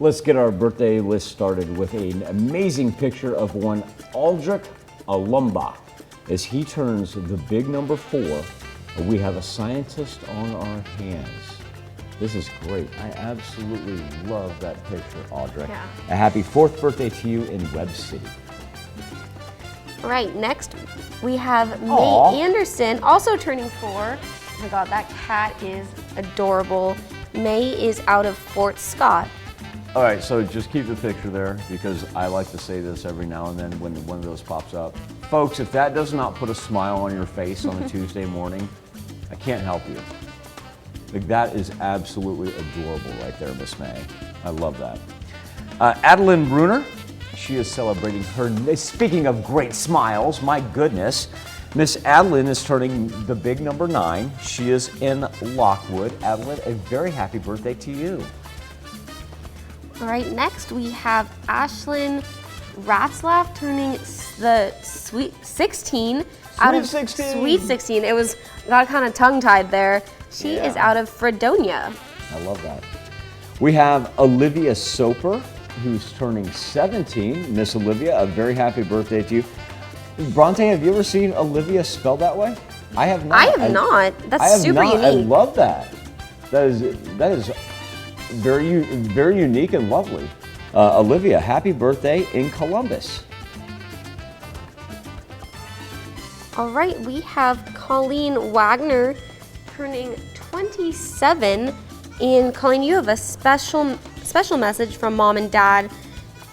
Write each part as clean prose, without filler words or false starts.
Let's get our birthday list started with an amazing picture of one Aldrich Alumba. As he turns the big number 4, we have a scientist on our hands. This is great. I absolutely love that picture, Audrey. Yeah. A happy 4th birthday to you in Webb City. All right, next we have Aw. May Anderson, also turning 4. Oh my God, that cat is adorable. May is out of Fort Scott. All right, so just keep the picture there because I like to say this every now and then when one of those pops up. Folks, if that does not put a smile on your face on a Tuesday morning, I can't help you. Like, that is absolutely adorable right there, Miss May. I love that. Adeline Bruner, she is celebrating her, speaking of great smiles, my goodness. Miss Adeline is turning the big number 9. She is in Lockwood. Adeline, a very happy birthday to you. All right, next we have Ashlynn Ratzlaff turning the Sweet 16 out of 16. Sweet 16. It got kind of tongue-tied there. She is out of Fredonia. I love that. We have Olivia Soper, who's turning 17. Miss Olivia, a very happy birthday to you. Bronte, have you ever seen Olivia spelled that way? I have not. I have not. That's super unique. I love that. That is very unique and lovely. Olivia, happy birthday in Columbus. All right, we have Colleen Wagner turning 27. And Colleen, you have a special message from Mom and Dad.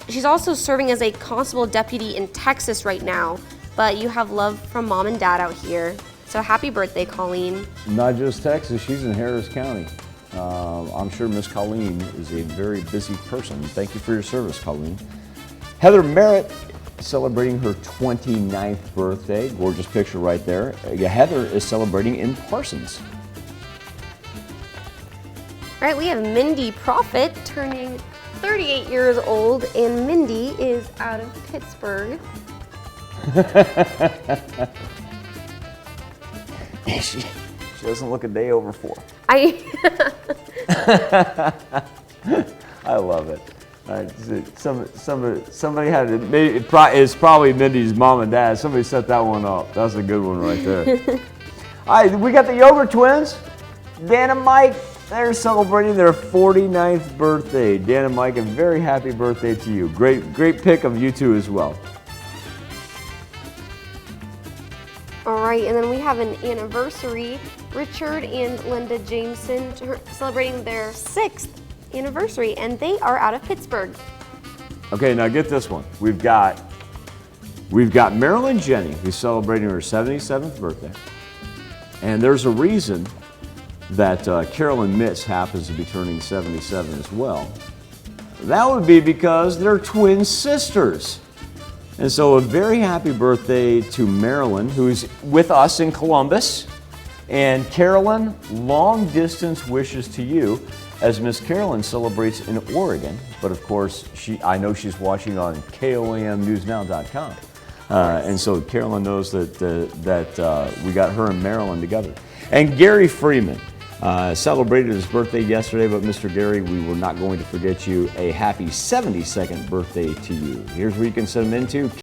She's also serving as a constable deputy in Texas right now, but you have love from Mom and Dad out here. So happy birthday, Colleen. Not just Texas, she's in Harris County. I'm sure Miss Colleen is a very busy person. Thank you for your service, Colleen. Heather Merritt celebrating her 29th birthday. Gorgeous picture right there. Heather is celebrating in Parsons. All right, we have Mindy Prophet turning 38 years old, and Mindy is out of Pittsburgh. She doesn't look a day over 4. I love it. Somebody had it. It's probably Mindy's mom and dad. Somebody set that one up. That's a good one right there. All right, we got the Yoga twins, Dan and Mike. They're celebrating their 49th birthday. Dan and Mike, a very happy birthday to you. Great pick of you two as well. All right, and then we have an anniversary. Richard and Linda Jameson celebrating their 6th anniversary, and they are out of Pittsburgh. Okay, now get this one. We've got Marilyn Jenny, who's celebrating her 77th birthday. And there's a reason that Carolyn Mitz happens to be turning 77 as well. That would be because they're twin sisters. And so a very happy birthday to Marilyn, who's with us in Columbus. And Carolyn, long distance wishes to you as Miss Carolyn celebrates in Oregon. But of course, I know she's watching on KOAMNewsNow.com. And so Carolyn knows that we got her and Marilyn together. And Gary Freeman celebrated his birthday yesterday, but Mr. Gary, we were not going to forget you. A happy 72nd birthday to you. Here's where you can send them into